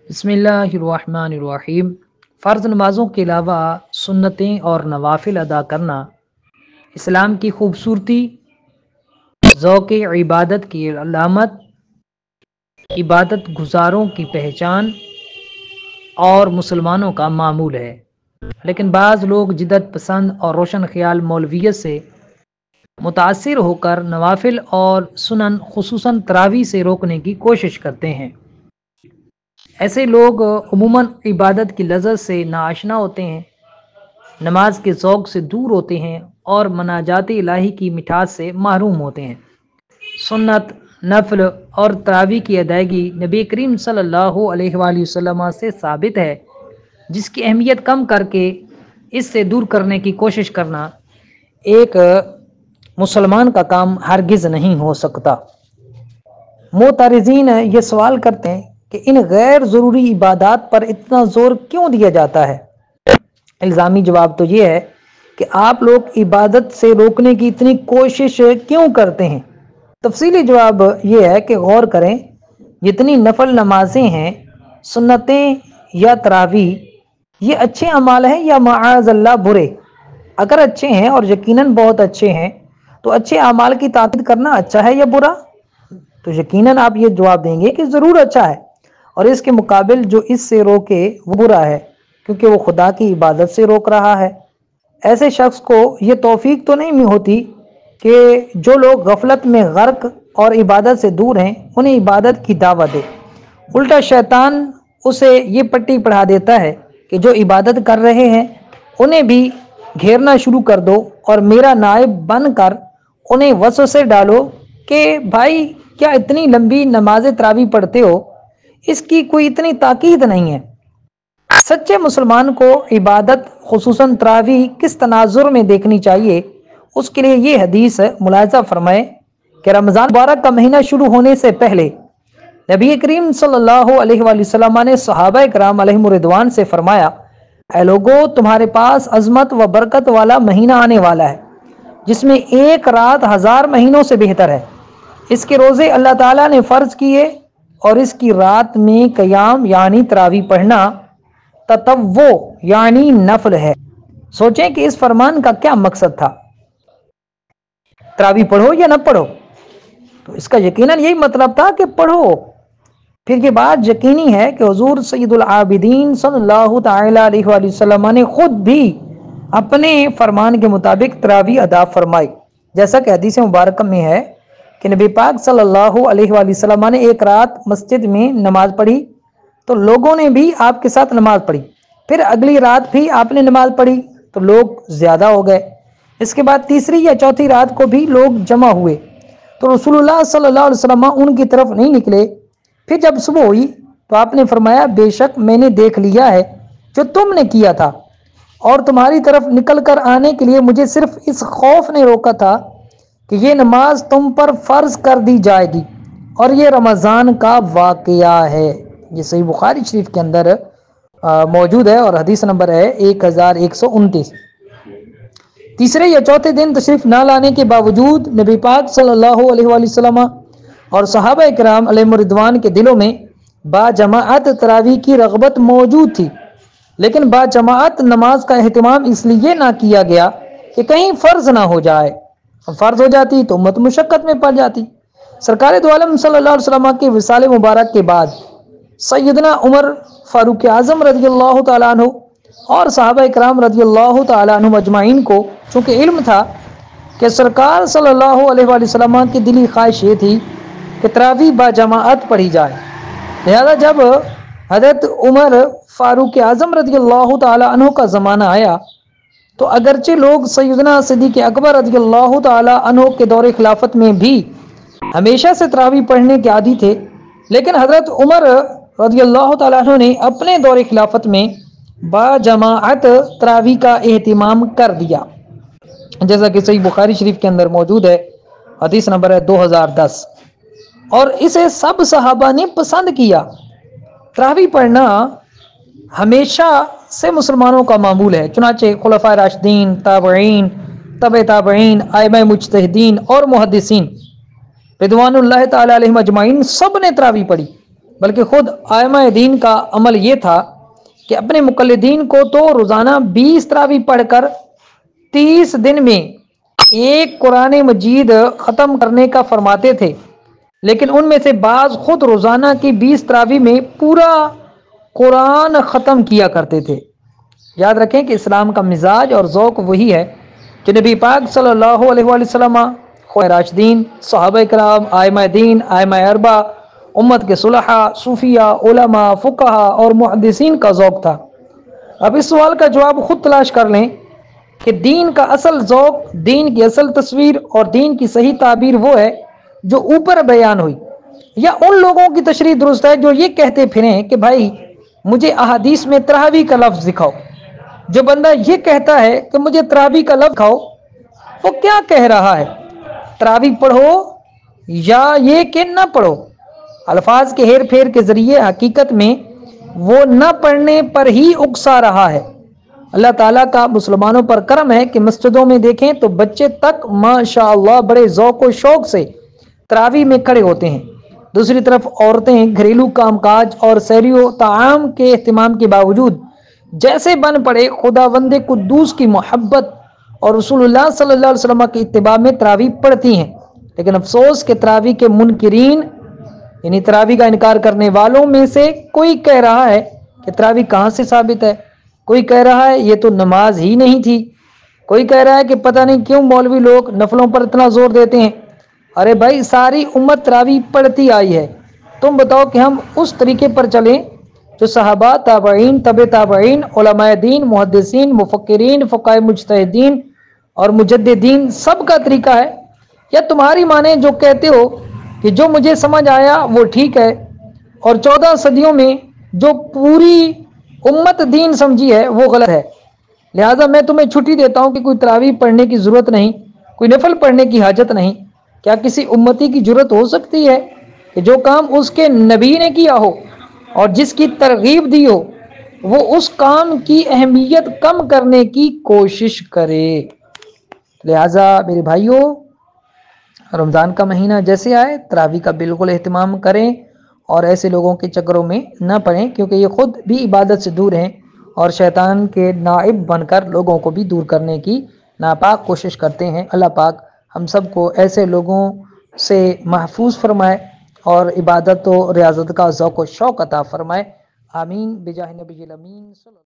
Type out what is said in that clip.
بسم اللہ الرحمن الرحیم۔ فرض نمازوں کے علاوہ سنتیں اور نوافل ادا کرنا اسلام کی خوبصورتی، ذوق عبادت کی علامت، عبادت گزاروں کی پہچان اور مسلمانوں کا معمول ہے۔ لیکن بعض لوگ جدت پسند اور روشن خیال مولویت سے متاثر ہو کر نوافل اور سنن خصوصاً تراویح سے روکنے کی کوشش کرتے ہیں۔ ایسے لوگ عموماً عبادت کی لذت سے ناآشنا ہوتے ہیں، نماز کے ذوق سے دور ہوتے ہیں اور مناجات الہی کی مٹھاس سے محروم ہوتے ہیں۔ سنت، نفل اور تراویح کی ادائیگی نبی کریم صلی اللہ علیہ وآلہ وسلم سے ثابت ہے، جس کی اہمیت کم کر کے اس سے دور کرنے کی کوشش کرنا ایک مسلمان کا کام ہرگز نہیں ہو سکتا۔ معترضین یہ سوال کرتے ہیں کہ ان غیر ضروری عبادات پر اتنا زور کیوں دیا جاتا ہے؟ الزامی جواب تو یہ ہے کہ آپ لوگ عبادت سے روکنے کی اتنی کوشش کیوں کرتے ہیں؟ تفصیلی جواب یہ ہے کہ غور کریں، جتنی نفل نمازیں ہیں، سنتیں یا تراویح، یہ اچھے اعمال ہیں یا معاذ اللہ برے؟ اگر اچھے ہیں اور یقیناً بہت اچھے ہیں تو اچھے اعمال کی تاکید کرنا اچھا ہے یا برا؟ تو یقیناً آپ یہ جواب دیں گے کہ ضرور اچھا ہے، اور اس کے مقابل جو اس سے روکے وہ برا ہے، کیونکہ وہ خدا کی عبادت سے روک رہا ہے۔ ایسے شخص کو یہ توفیق تو نہیں ہوتی کہ جو لوگ غفلت میں غرق اور عبادت سے دور ہیں انہیں عبادت کی دعوت دے۔ الٹا شیطان اسے یہ پٹی پڑھا دیتا ہے کہ جو عبادت کر رہے ہیں انہیں بھی گھیرنا شروع کر دو اور میرا نائب بن کر انہیں وسوسے ڈالو کہ بھائی کیا اتنی لمبی نماز تراویح پڑھتے ہو، اس کی کوئی اتنی تاکید نہیں ہے۔ سچے مسلمان کو عبادت خصوصاً تراویح کس تناظر میں دیکھنی چاہیے، اس کے لیے یہ حدیث ملاحظہ فرمائیں کہ رمضان مبارک کا مہینہ شروع ہونے سے پہلے نبی کریم صلی اللہ علیہ وآلہ وسلم نے صحابہ کرام علیہم رضوان سے فرمایا، اے لوگو، تمہارے پاس عظمت و برکت والا مہینہ آنے والا ہے جس میں ایک رات 1000 مہینوں سے بہتر ہے۔ اس کے روزے اللہ تعالیٰ نے فرض کیے اور اس کی رات میں قیام یعنی تراویح پڑھنا تطوع یعنی نفل ہے۔ سوچیں کہ اس فرمان کا کیا مقصد تھا؟ تراویح پڑھو یا نہ پڑھو؟ تو اس کا یقیناً یہی مطلب تھا کہ پڑھو۔ پھر یہ بات یقینی ہے کہ حضور سید العابدین صلی اللہ تعالی علیہ وآلہ وسلم نے خود بھی اپنے فرمان کے مطابق تراویح ادا فرمائی، جیسا کہ حدیث مبارکہ میں ہے کہ نبی پاک صلی اللہ علیہ وآلہ وسلم نے ایک رات مسجد میں نماز پڑھی تو لوگوں نے بھی آپ کے ساتھ نماز پڑھی، پھر اگلی رات بھی آپ نے نماز پڑھی تو لوگ زیادہ ہو گئے، اس کے بعد تیسری یا چوتھی رات کو بھی لوگ جمع ہوئے تو رسول اللہ صلی اللہ علیہ وسلم ان کی طرف نہیں نکلے۔ پھر جب صبح ہوئی تو آپ نے فرمایا، بے شک میں نے دیکھ لیا ہے جو تم نے کیا تھا، اور تمہاری طرف نکل کر آنے کے لیے مجھے صرف اس خوف نے روکا تھا کہ یہ نماز تم پر فرض کر دی جائے گی، اور یہ رمضان کا واقعہ ہے۔ یہ صحیح بخاری شریف کے اندر موجود ہے اور حدیث نمبر ہے 1129۔ تیسرے یا چوتھے دن تشریف نہ لانے کے باوجود نبی پاک صلی اللہ علیہ وآلہ وسلم اور صحابہ کرام علیہم رضوان کے دلوں میں با جماعت تراویح کی رغبت موجود تھی، لیکن با جماعت نماز کا اہتمام اس لیے نہ کیا گیا کہ کہیں فرض نہ ہو جائے، فرض ہو جاتی تو امت مشقت میں پڑ جاتی۔ سرکار دو عالم صلی اللہ علیہ وسلم کے وصال مبارک کے بعد سیدنا عمر فاروق اعظم رضی اللہ تعالیٰ عنہ اور صحابہ کرام رضی اللہ تعالیٰ عنہ اجمعین کو چونکہ علم تھا کہ سرکار صلی اللہ علیہ وآلہ وسلم کی دلی خواہش یہ تھی کہ تراویح با جماعت پڑھی جائے، لہذا جب حضرت عمر فاروق اعظم رضی اللہ تعالیٰ عنہ کا زمانہ آیا تو اگرچہ لوگ سیدنا صدیق اکبر رضی اللہ تعالیٰ عنہ کے دور خلافت میں بھی ہمیشہ سے تراویح پڑھنے کے عادی تھے، لیکن حضرت عمر رضی اللہ تعالیٰ عنہ نے اپنے دور خلافت میں با جماعت تراویح کا اہتمام کر دیا، جیسا کہ صحیح بخاری شریف کے اندر موجود ہے، حدیث نمبر ہے 2010، اور اسے سب صحابہ نے پسند کیا۔ تراویح پڑھنا ہمیشہ سے مسلمانوں کا معمول ہے، چنانچہ خلفائے راشدین، تابعین، تبع تابعین، ائمہ مجتہدین اور محدثین رضوان اللہ تعالی علیہم اجمعین سب نے تراویح پڑھی۔ بلکہ خود ائمہ دین کا عمل یہ تھا کہ اپنے مقلدین کو تو روزانہ 20 تراویح پڑھ کر 30 دن میں ایک قرآن مجید ختم کرنے کا فرماتے تھے، لیکن ان میں سے بعض خود روزانہ کی 20 تراویح میں پورا قرآن ختم کیا کرتے تھے۔ یاد رکھیں کہ اسلام کا مزاج اور ذوق وہی ہے جو نبی پاک صلی اللہ علیہ وآلہ وسلم، خلفائے راشدین، صحابہ کرام، ائمہ دین، ائمہ اربعہ، امت کے صلحاء، صوفیاء، علماء، فقہاء اور محدثین کا ذوق تھا۔ اب اس سوال کا جواب خود تلاش کر لیں کہ دین کا اصل ذوق، دین کی اصل تصویر اور دین کی صحیح تعبیر وہ ہے جو اوپر بیان ہوئی، یا ان لوگوں کی تشریح درست ہے جو یہ کہتے پھریں کہ بھائی مجھے احادیث میں تراویح کا لفظ دکھاؤ؟ جو بندہ یہ کہتا ہے کہ مجھے تراویح کا لفظ دکھاؤ، وہ کیا کہہ رہا ہے؟ تراویح پڑھو یا یہ کہ نہ پڑھو؟ الفاظ کے ہیر پھیر کے ذریعے حقیقت میں وہ نہ پڑھنے پر ہی اکسا رہا ہے۔ اللہ تعالیٰ کا مسلمانوں پر کرم ہے کہ مسجدوں میں دیکھیں تو بچے تک ماشاءاللہ بڑے ذوق و شوق سے تراویح میں کھڑے ہوتے ہیں۔ دوسری طرف عورتیں گھریلو کام کاج اور سحری و طعام کے اہتمام کے باوجود جیسے بن پڑے خداوند قدوس کی محبت اور رسول اللہ صلی اللہ علیہ وسلم کی اتباع میں تراویح پڑھتی ہیں، لیکن افسوس کہ تراویح کے منکرین یعنی تراویح کا انکار کرنے والوں میں سے کوئی کہہ رہا ہے کہ تراویح کہاں سے ثابت ہے، کوئی کہہ رہا ہے یہ تو نماز ہی نہیں تھی، کوئی کہہ رہا ہے کہ پتہ نہیں کیوں مولوی لوگ نفلوں پر اتنا زور دیتے ہیں۔ ارے بھائی ساری امت تراویح پڑھتی آئی ہے، تم بتاؤ کہ ہم اس طریقے پر چلیں جو صحابہ، تابعین، تبع تابعین، علماء دین، محدثین، مفکرین، فقہاء مجتہدین اور مجددین سب کا طریقہ ہے، یا تمہاری مانیں جو کہتے ہو کہ جو مجھے سمجھ آیا وہ ٹھیک ہے اور 14 صدیوں میں جو پوری امت دین سمجھی ہے وہ غلط ہے؟ لہٰذا میں تمہیں چھٹی دیتا ہوں کہ کوئی تراویح پڑھنے کی ضرورت نہیں، کوئی نفل پڑھنے کی حاجت نہیں۔ کیا کسی امتی کی جرت ہو سکتی ہے کہ جو کام اس کے نبی نے کیا ہو اور جس کی ترغیب دی ہو وہ اس کام کی اہمیت کم کرنے کی کوشش کرے؟ لہٰذا میرے بھائیوں، رمضان کا مہینہ جیسے آئے تراویح کا بالکل اہتمام کریں اور ایسے لوگوں کے چکروں میں نہ پڑیں، کیونکہ یہ خود بھی عبادت سے دور ہیں اور شیطان کے نائب بن کر لوگوں کو بھی دور کرنے کی ناپاک کوشش کرتے ہیں۔ اللہ پاک ہم سب کو ایسے لوگوں سے محفوظ فرمائے اور عبادت و ریاضت کا ذوق و شوق عطا فرمائے۔ آمین بجاہ نبی الامین صلی اللہ